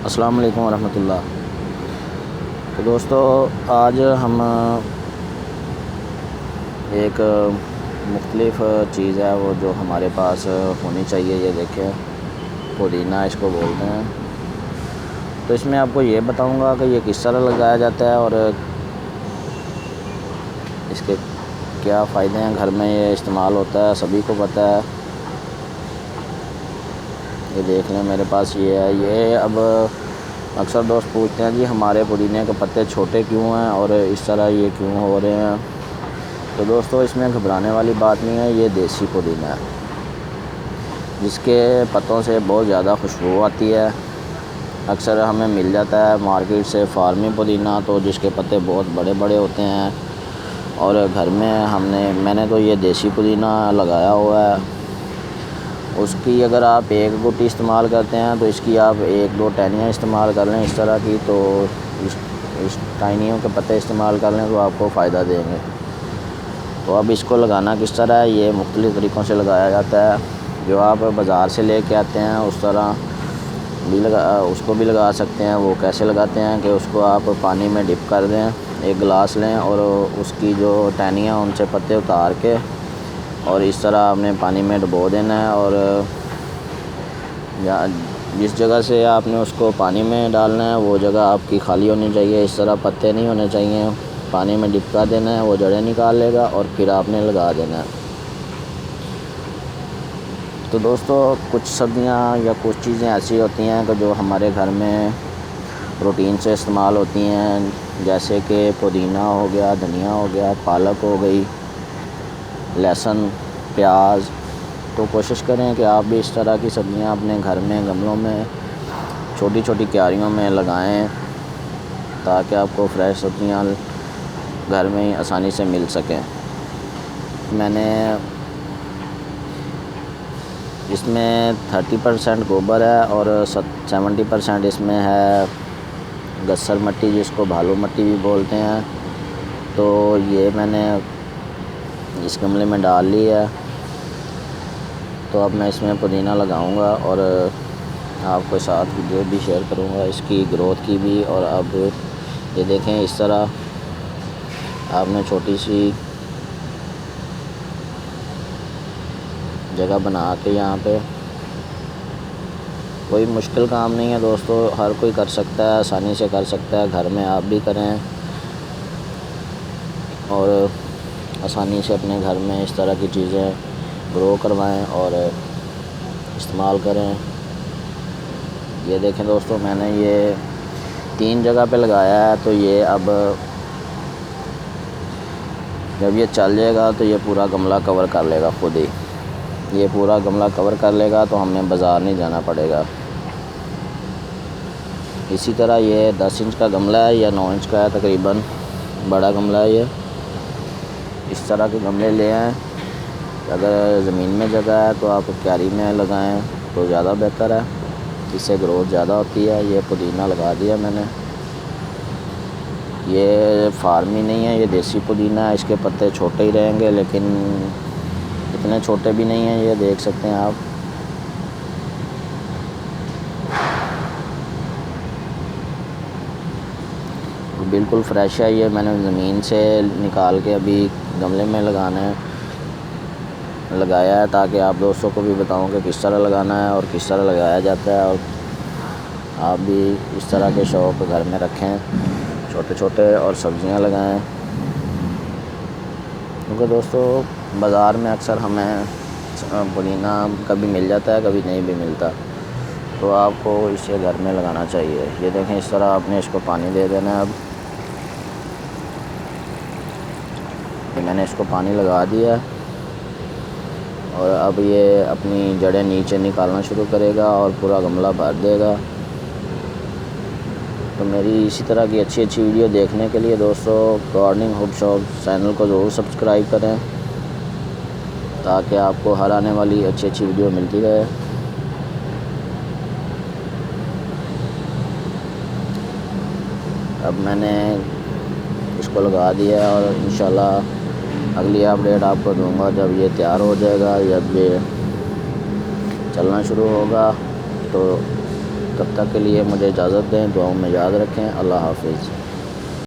السلام علیکم ورحمۃ اللہ۔ تو دوستو آج ہم ایک مختلف چیز ہے وہ جو ہمارے پاس ہونی چاہیے، یہ دیکھیں پودینہ اس کو بولتے ہیں۔ تو اس میں آپ کو یہ بتاؤں گا کہ یہ کس طرح لگایا جاتا ہے اور اس کے کیا فائدے ہیں۔ گھر میں یہ استعمال ہوتا ہے، سبھی کو پتہ ہے۔ یہ دیکھ لیں میرے پاس یہ ہے۔ یہ اب اکثر دوست پوچھتے ہیں جی ہمارے پودینے کے پتے چھوٹے کیوں ہیں اور اس طرح یہ کیوں ہو رہے ہیں۔ تو دوستو اس میں گھبرانے والی بات نہیں ہے، یہ دیسی پودینہ ہے جس کے پتوں سے بہت زیادہ خوشبو آتی ہے۔ اکثر ہمیں مل جاتا ہے مارکیٹ سے فارمی پودینہ، تو جس کے پتے بہت بڑے بڑے ہوتے ہیں، اور گھر میں میں نے تو یہ دیسی پودینہ لگایا ہوا ہے۔ اس کی اگر آپ ایک گٹی استعمال کرتے ہیں تو اس کی آپ 1-2 ٹہنیاں استعمال کر لیں اس طرح کی، تو اس ٹہنیوں کے پتے استعمال کر لیں تو آپ کو فائدہ دیں گے۔ تو اب اس کو لگانا کس طرح ہے، یہ مختلف طریقوں سے لگایا جاتا ہے۔ جو آپ بازار سے لے کے آتے ہیں اس طرح بھی اس کو بھی لگا سکتے ہیں۔ وہ کیسے لگاتے ہیں کہ اس کو آپ پانی میں ڈپ کر دیں، 1 گلاس لیں اور اس کی جو ٹہنیاں ان سے پتے اتار کے اور اس طرح آپ نے پانی میں ڈبو دینا ہے، اور جس جگہ سے آپ نے اس کو پانی میں ڈالنا ہے وہ جگہ آپ کی خالی ہونی چاہیے۔ اس طرح پتے نہیں ہونے چاہیے۔ پانی میں ڈپ کر دینا ہے، وہ جڑیں نکال لے گا اور پھر آپ نے لگا دینا ہے۔ تو دوستو کچھ سبزیاں یا کچھ چیزیں ایسی ہوتی ہیں کہ جو ہمارے گھر میں روٹین سے استعمال ہوتی ہیں، جیسے کہ پودینہ ہو گیا، دھنیا ہو گیا، پالک ہو گئی، لہسن، پیاز۔ تو کوشش کریں کہ آپ بھی اس طرح کی سبزیاں اپنے گھر میں گملوں میں چھوٹی چھوٹی کیاریوں میں لگائیں، تاکہ آپ کو فریش سبزیاں گھر میں ہی آسانی سے مل سکیں۔ میں نے اس میں 30% گوبر ہے اور 70% اس میں ہے گسر مٹی، جس کو بھالو مٹی بھی بولتے ہیں۔ تو یہ میں نے اس گملے میں ڈال لی ہے۔ تو اب میں اس میں پودینہ لگاؤں گا اور آپ کے ساتھ ویڈیو بھی شیئر کروں گا اس کی گروتھ کی بھی۔ اور اب یہ دیکھیں اس طرح آپ نے چھوٹی سی جگہ بنا کے یہاں پہ، کوئی مشکل کام نہیں ہے دوستو، ہر کوئی کر سکتا ہے، آسانی سے کر سکتا ہے۔ گھر میں آپ بھی کریں اور آسانی سے اپنے گھر میں اس طرح کی چیزیں گرو کروائیں اور استعمال کریں۔ یہ دیکھیں دوستو میں نے یہ 3 جگہ پہ لگایا ہے، تو یہ اب جب یہ چل جائے گا تو یہ پورا گملہ کور کر لے گا خود ہی۔ یہ پورا گملہ کور کر لے گا تو ہمیں بازار نہیں جانا پڑے گا۔ اسی طرح یہ 10 انچ کا گملہ ہے یا 9 انچ کا ہے تقریباً، بڑا گملہ ہے یہ۔ اس طرح کے گملے لے آئیں۔ اگر زمین میں جگہ ہے تو آپ کیاری میں لگائیں تو زیادہ بہتر ہے، اس سے گروتھ زیادہ ہوتی ہے۔ یہ پودینہ لگا دیا میں نے۔ یہ فارمی نہیں ہے، یہ دیسی پودینہ ہے۔ اس کے پتے چھوٹے ہی رہیں گے، لیکن اتنے چھوٹے بھی نہیں ہیں، یہ دیکھ سکتے ہیں آپ۔ بالکل فریش ہے یہ، میں نے زمین سے نکال کے ابھی گملے میں لگایا ہے، تاکہ آپ دوستوں کو بھی بتاؤں کہ کس طرح لگانا ہے اور کس طرح لگایا جاتا ہے، اور آپ بھی اس طرح کے شوق گھر میں رکھیں، چھوٹے چھوٹے، اور سبزیاں لگائیں۔ کیونکہ دوستو بازار میں اکثر ہمیں پودینہ کبھی مل جاتا ہے، کبھی نہیں بھی ملتا، تو آپ کو اسے گھر میں لگانا چاہیے۔ یہ دیکھیں اس طرح آپ نے اس کو پانی دے دینا ہے۔ اب میں نے اس کو پانی لگا دیا ہے، اور اب یہ اپنی جڑیں نیچے نکالنا شروع کرے گا اور پورا گملہ بھر دے گا۔ تو میری اسی طرح کی اچھی ویڈیو دیکھنے کے لیے دوستو گارڈننگ ہب شاپ چینل کو ضرور سبسکرائب کریں، تاکہ آپ کو ہر آنے والی اچھی ویڈیو ملتی رہے۔ اب میں نے اس کو لگا دیا ہے، اور انشاءاللہ اگلی اپڈیٹ آپ کو دوں گا جب یہ تیار ہو جائے گا، جب یہ چلنا شروع ہوگا۔ تو تب تک کے لیے مجھے اجازت دیں، دعاؤں میں یاد رکھیں۔ اللہ حافظ۔